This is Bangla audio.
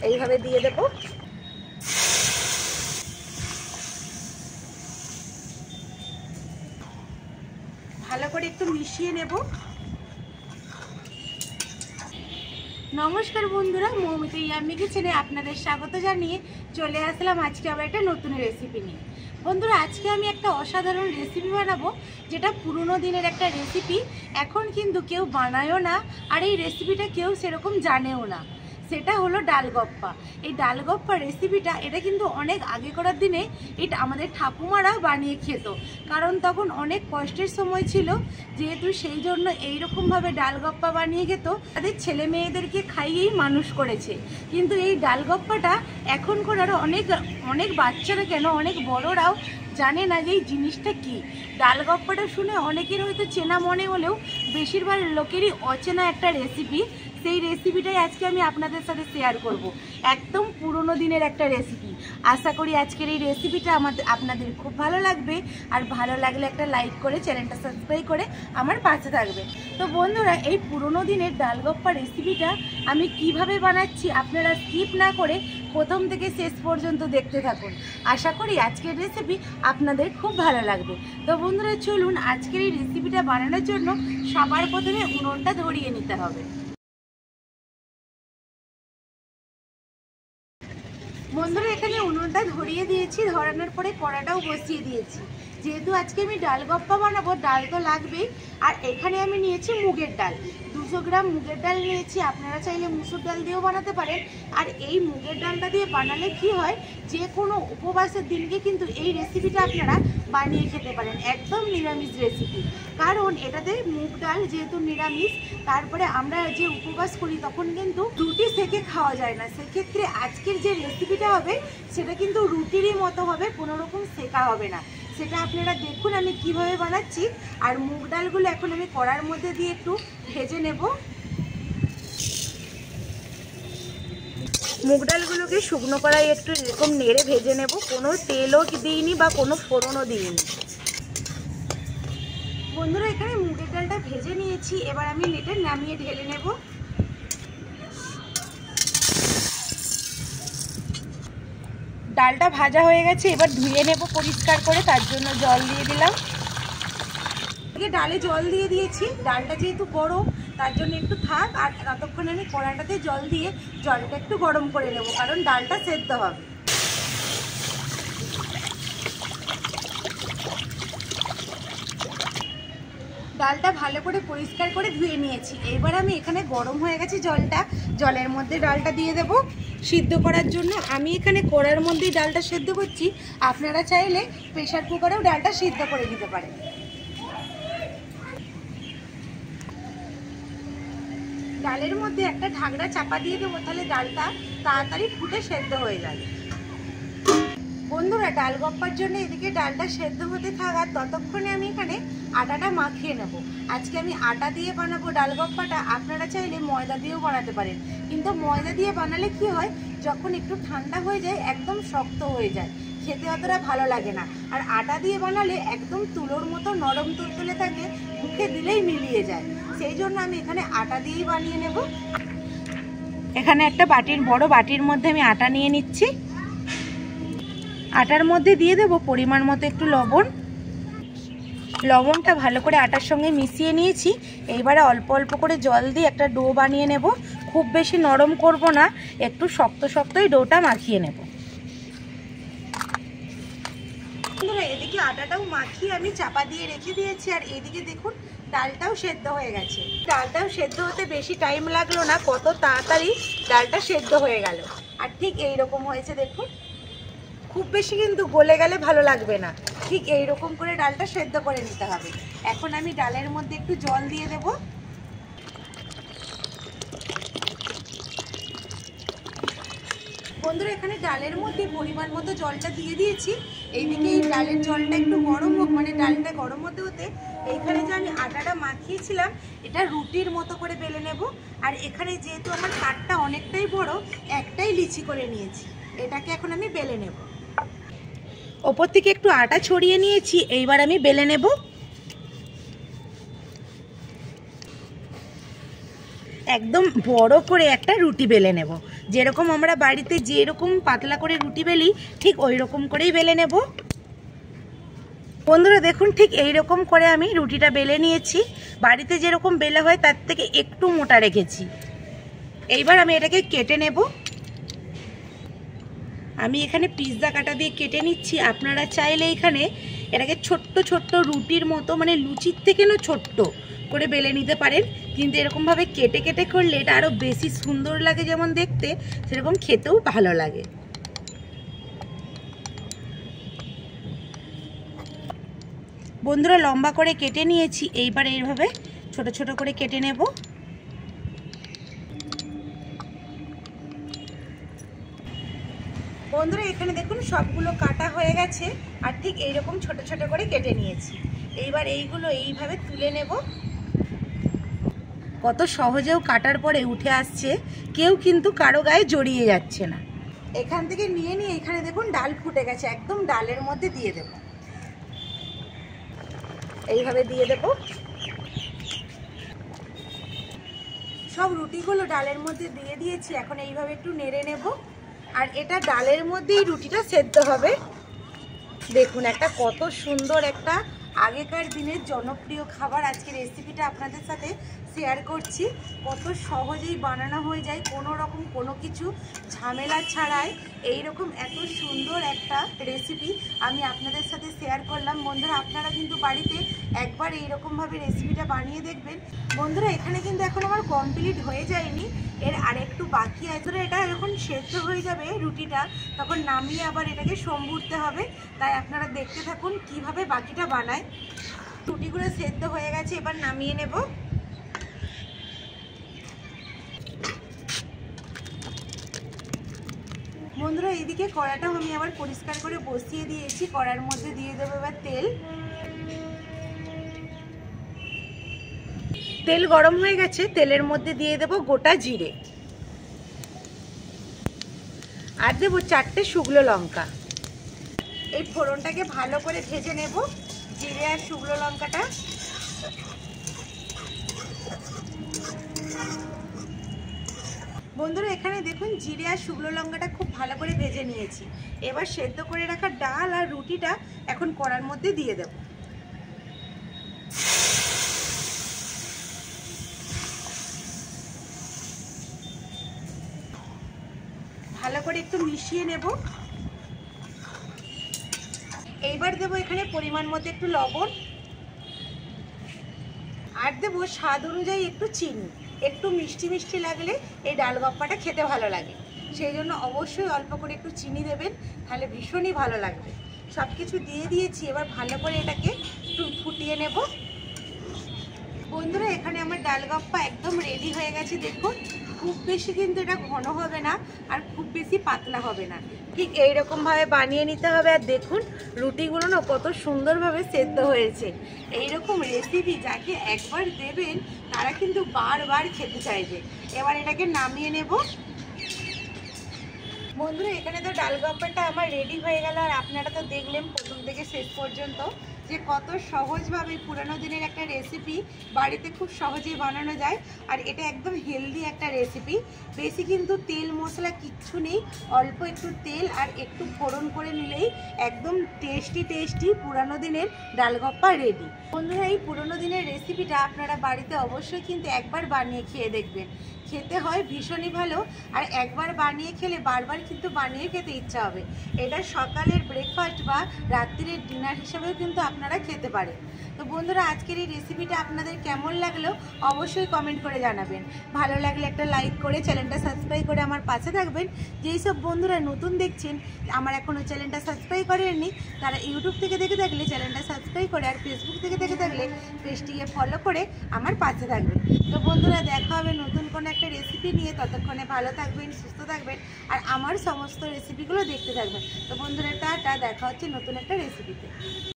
এইভাবে দিয়ে দেব। ভালো করে একটু মিশিয়ে নেব। নমস্কার বন্ধুরা, মৌমিতা ইয়াম্মি কিচেনে আপনাদের স্বাগত জানিয়ে চলে আসলাম আজকে আবার একটা নতুন রেসিপি নিয়ে। বন্ধুরা, আজকে আমি একটা অসাধারণ রেসিপি বানাবো, যেটা পুরনো দিনের একটা রেসিপি। এখন কিন্তু কেউ বানায়ও না, আর এই রেসিপিটা কেউ সেরকম জানেও না। সেটা হলো ডালগপ্পা। এই ডালগপ্পা রেসিপিটা এটা কিন্তু অনেক আগেকার দিনে এটা আমাদের ঠাকুমারাও বানিয়ে খেত, কারণ তখন অনেক কষ্টের সময় ছিল, যেহেতু সেই জন্য এইরকমভাবে ডালগপ্পা বানিয়ে খেত। তাদের ছেলে মেয়েদেরকে খাইয়েই মানুষ করেছে। কিন্তু এই ডালগপ্পাটা এখনকার আরও অনেক বাচ্চারা কেন অনেক বড়রাও জানে না যে এই জিনিসটা কি। ডালগপ্পাটা শুনে অনেকের হয়তো চেনা মনে হলেও বেশিরভাগ লোকেরই অচেনা একটা রেসিপি। সেই রেসিপিটাই আজকে আমি আপনাদের সাথে শেয়ার করব। একদম পুরনো দিনের একটা রেসিপি। আশা করি আজকের এই রেসিপিটা আপনাদের খুব ভালো লাগবে। আর ভালো লাগলে একটা লাইক করে চ্যানেলটা সাবস্ক্রাইব করে আমার পাশে থাকবে। তো বন্ধুরা, এই পুরনো দিনের ডালগপ্পা রেসিপিটা আমি কিভাবে বানাচ্ছি আপনারা স্কিপ না করে প্রথম থেকে শেষ পর্যন্ত দেখতে থাকুন। আশা করি আজকের রেসিপি আপনাদের খুব ভালো লাগবে। তো বন্ধুরা, চলুন আজকের এই রেসিপিটা বানানোর জন্য সবার প্রথমে উনুনটা ধরিয়ে নিতে হবে। বন্ধুরা, এখানে উনুনটা ধরিয়ে দিয়েছি। ধরানোর পরে কড়াটাও বসিয়ে দিয়েছি। যেহেতু আজকে আমি ডালগপ্পা বানাবো, ডাল তো লাগবেই। আর এখানে আমি নিয়েছি মুগের ডাল, 200 গ্রাম মুগের ডাল নিয়েছি। আপনারা চাইলে মুসুর ডাল দিয়েও বানাতে পারেন। আর এই মুগের ডালটা দিয়ে বানালে কি হয়, যে কোনো উপবাসের দিনকে কিন্তু এই রেসিপিটা আপনারা বানিয়ে খেতে পারেন। একদম নিরামিষ রেসিপি, কারণ এটাতে মুগ ডাল যেহেতু নিরামিষ। তারপরে আমরা যে উপবাস করি তখন কিন্তু রুটি সেকে খাওয়া যায় না। সেক্ষেত্রে আজকের যে রেসিপিটা হবে সেটা কিন্তু রুটিরই মতো হবে, কোনো রকম সেকা হবে না। সেটা আপনারা দেখুন আমি কিভাবে বানাচ্ছি। আর মুগ ডালগুলো এখন আমি কড়ার মধ্যে দিয়ে একটু ভেজে নেব। মুগ ডালগুলোকে শুকনো কড়াই একটু এরকম নেড়ে ভেজে নেব। কোনো তেলও দিইনি বা কোনো ফোড়নও দিইনি। বন্ধুরা, এখানে মুগের ডালটা ভেজে নিয়েছি। এবার আমি নেটে নামিয়ে ঢেলে নেব। ডালটা ভাজা হয়ে গেছে, এবার ধুয়ে নেব পরিষ্কার করে। তার জন্য জল দিয়ে দিলাম। ডালে জল দিয়ে দিয়েছি। ডালটা যেহেতু গরম তার জন্য একটু থাক। আর ততক্ষণ আমি কড়াটাতে জল দিয়ে জলটা একটু গরম করে নেব, কারণ ডালটা সেদ্ধ হবে। ডালটা ভালো করে পরিষ্কার করে ধুয়ে নিয়েছি। এবার আমি এখানে গরম হয়ে গেছে জলটা, জলের মধ্যে ডালটা দিয়ে দেব সিদ্ধ করার জন্য। আমি এখানে কড়ার মধ্যেই ডালটা সেদ্ধ করছি। আপনারা চাইলে প্রেসার কুকারেও ডালটা সিদ্ধ করে দিতে পারেন। ডালের মধ্যে একটা ঢাকনা চাপা দিয়ে দেবো, তাহলে ডালটা তাড়াতাড়ি ফুটে সেদ্ধ হয়ে যাবে। বন্ধুরা, ডালগপ্পার জন্য এদিকে ডালটা সেদ্ধ হতে থাকা ততক্ষণে আমি এখানে আটাটা মাখিয়ে নেব। আজকে আমি আটা দিয়ে বানাবো ডালগপ্পাটা। আপনারা চাইলে ময়দা দিয়েও বানাতে পারেন, কিন্তু ময়দা দিয়ে বানালে কি হয়, যখন একটু ঠান্ডা হয়ে যায় একদম শক্ত হয়ে যায়, খেতে অতটা ভালো লাগে না। আর আটা দিয়ে বানালে একদম তুলোর মতো নরম তুলতুলে থাকে, মুখে দিলেই মিলিয়ে যায়। সেই জন্য আমি এখানে আটা দিয়েই বানিয়ে নেব। এখানে একটা বড় বাটির মধ্যে আমি আটা নিয়ে নিচ্ছি। আটার মধ্যে দিয়ে দেব পরিমাণ মতো একটু লবণ। লবণটা ভালো করে আটার সঙ্গে মিশিয়ে নিয়েছি। এইবারে অল্প অল্প করে জল দিয়ে একটা ডো বানিয়ে নেব। খুব বেশি নরম করব না, একটু শক্ত শক্তই ডোটা মাখিয়ে নেব। বন্ধুরা, এদিকে আটাটাও মাখিয়ে আমি চাপা দিয়ে রেখে দিয়েছি। আর এদিকে দেখুন ডালটাও সেদ্ধ হয়ে গেছে। ডালটাও সেদ্ধ হতে বেশি টাইম লাগলো না, কত তাড়াতাড়ি ডালটা সেদ্ধ হয়ে গেল। আর ঠিক এইরকম হয়েছে দেখুন। খুব বেশি কিন্তু গলে গেলে ভালো লাগবে না, ঠিক এইরকম করে ডালটা সেদ্ধ করে নিতে হবে। এখন আমি ডালের মধ্যে একটু জল দিয়ে দেব। বন্ধুরা, এখানে ডালের মধ্যে পরিমাণ মতো জলটা দিয়ে দিয়েছি। এইদিকে এই ডালের জলটা একটু গরম হোক, মানে ডালটা গরম হতে হতে এইখানে যে আমি আটাটা মাখিয়েছিলাম এটা রুটির মতো করে বেলে নেব। আর এখানে যেহেতু আমার পাটটা অনেকটাই বড়, একটাই লিচি করে নিয়েছি, এটাকে এখন আমি বেলে নেব। ওপর থেকে একটু আটা ছড়িয়ে নিয়েছি, এইবার আমি বেলে নেব। একদম বড় করে একটা রুটি বেলে নেব। যেরকম আমরা বাড়িতে যেরকম পাতলা করে রুটি বেলি ঠিক ওই রকম করেই বেলে নেব। বন্ধুরা দেখুন, ঠিক এই রকম করে আমি রুটিটা বেলে নিয়েছি। বাড়িতে যেরকম বেলে হয় তার থেকে একটু মোটা রেখেছি। এইবার আমি এটাকে কেটে নেব। আমি এখানে পিৎজা কাটা দিয়ে কেটে নিচ্ছি। আপনারা চাইলে এখানে এটাকে ছোট্ট ছোট্ট রুটির মতো, মানে লুচির থেকেও ছোট্ট করে বেলে নিতে পারেন, কিন্তু এরকমভাবে কেটে কেটে করলে এটা আরও বেশি সুন্দর লাগে, যেমন দেখতে সেরকম খেতেও ভালো লাগে। বন্ধুরা লম্বা করে কেটে নিয়েছি। এইবার এইভাবে ছোট ছোট করে কেটে নেব। বন্ধুরা এখানে দেখুন সবগুলো কাটা হয়ে গেছে, আর ঠিক এইরকম ছোট ছোট করে কেটে নিয়েছি। এইবার এইগুলো এইভাবে তুলে নেব। কত সহজেও কাটার পরে উঠে আসছে, কেউ কিন্তু কারো গায়ে জড়িয়ে যাচ্ছে না। এখান থেকে নিয়ে নিয়ে এখানে দেখুন ডাল ফুটে গেছে, একদম ডালের মধ্যে দিয়ে দেব। এইভাবে দিয়ে দেব। সব রুটিগুলো ডালের মধ্যে দিয়ে দিয়েছি। এখন এইভাবে একটু নেড়ে নেব, আর এটা ডালের মধ্যেই রুটিটা সেদ্ধ হবে। দেখুন একটা কত সুন্দর একটা আগেকার দিনের জনপ্রিয় খাবার, আজকে রেসিপিটা আপনাদের সাথে শেয়ার করছি। কত সহজেই বানানো হয়ে যায়, কোনো রকম কোনো কিছু ঝামেলা ছাড়াই এইরকম এত সুন্দর একটা রেসিপি আমি আপনাদের সাথে শেয়ার করলাম। বন্ধুরা আপনারা কিন্তু বাড়িতে একবার এইরকমভাবে রেসিপিটা বানিয়ে দেখবেন। বন্ধুরা এখানে কিন্তু এখন আমার কমপ্লিট হয়ে যায়নি, এর আরেকটু বাকি আছে। এটা যখন সেদ্ধ হয়ে যাবে রুটিটা, তখন নামিয়ে আবার এটাকে সম্ভুরতে হবে। তাই আপনারা দেখতে থাকুন কিভাবে বাকিটা বানায়। রুটিগুলো সেদ্ধ হয়ে গেছে, এবার নামিয়ে নেব। বন্ধুরা এইদিকে কড়াটাও আমি আবার পরিষ্কার করে বসিয়ে দিয়েছি। কড়ার মধ্যে দিয়ে দেবো এবার তেল। তেল গরম হয়ে গেছে, তেলের মধ্যে দিয়ে দেব গোটা জিরে, আর দেবো 4টে শুকনো লঙ্কা। এই ফোড়নটাকে ভালো করে ভেজে নেব, জিরে আর শুকনো লঙ্কাটা। বন্ধুরা এখানে দেখুন জিরে আর শুকনো লঙ্কাটা খুব ভালো করে ভেজে নিয়েছি। এবার সেদ্ধ করে রাখা ডাল আর রুটিটা এখন কড়ার মধ্যে দিয়ে দেব। ভালো করে একটু মিশিয়ে নেব। এইবার দেবো এখানে পরিমাণ মতো একটু লবণ, আর দেবো স্বাদ অনুযায়ী একটু চিনি। একটু মিষ্টি মিষ্টি লাগলে এই ডালগপ্পাটা খেতে ভালো লাগে, সেই জন্য অবশ্যই অল্প করে একটু চিনি দেবেন, তাহলে ভীষণই ভালো লাগবে। সব কিছু দিয়ে দিয়েছি, এবার ভালো করে এটাকে একটু ফুটিয়ে নেব। বন্ধুরা এখানে আমার ডালগপ্পা একদম রেডি হয়ে গেছে। দেখুন খুব বেশি কিন্তু এটা ঘন হবে না, আর খুব বেশি পাতলা হবে না, ঠিক এইরকমভাবে বানিয়ে নিতে হবে। আর দেখুন রুটিগুলো না কত সুন্দরভাবে সেদ্ধ হয়েছে। এইরকম রেসিপি যাকে একবার দেবেন তারা কিন্তু বারবার খেতে চাইবে। এবার এটাকে নামিয়ে নেব। বন্ধুরা এখানে তো ডালগপ্পাটা আমার রেডি হয়ে গেল, আর আপনারা তো দেখলেন প্রথম থেকে শেষ পর্যন্ত যে কত সহজভাবে পুরানো দিনের একটা রেসিপি বাড়িতে খুব সহজেই বানানো যায়। আর এটা একদম হেলদি একটা রেসিপি, বেশি কিন্তু তেল মশলা কিচ্ছু নেই, অল্প একটু তেল আর একটু ফোড়ন করে নিলেই একদম টেস্টি টেস্টি পুরানো দিনের ডালগপ্পা রেডি। বন্ধুরা এই পুরনো দিনের রেসিপিটা আপনারা বাড়িতে অবশ্যই কিন্তু একবার বানিয়ে খেয়ে দেখবেন, খেতে হয় ভীষণই ভালো। আর একবার বানিয়ে খেলে বারবার কিন্তু বানিয়ে খেতে ইচ্ছা হবে। এটা সকালের ব্রেকফাস্ট বা রাত্রির ডিনার হিসেবেও কিন্তু আপনারা খেতে পারেন। তো বন্ধুরা আজকের এই রেসিপিটা আপনাদের কেমন লাগলো অবশ্যই কমেন্ট করে জানাবেন। ভালো লাগলে একটা লাইক করে চ্যানেলটা সাবস্ক্রাইব করে আমার পাশে থাকবেন। যেই সব বন্ধুরা নতুন দেখছেন, আমার এখনও চ্যানেলটা সাবস্ক্রাইব করেননি, তারা ইউটিউব থেকে দেখে থাকলে চ্যানেলটা সাবস্ক্রাইব করে, আর ফেসবুক থেকে দেখে থাকলে পেজটিকে ফলো করে আমার পাশে থাকবেন। তো বন্ধুরা দেখা হবে নতুন কোনো একটা রেসিপি নিয়ে। ততক্ষণে ভালো থাকবেন, সুস্থ থাকবেন, আর আমার সমস্ত রেসিপিগুলো দেখতে থাকবেন। তো বন্ধুরা টাটা, দেখা হচ্ছে নতুন একটা রেসিপিতে।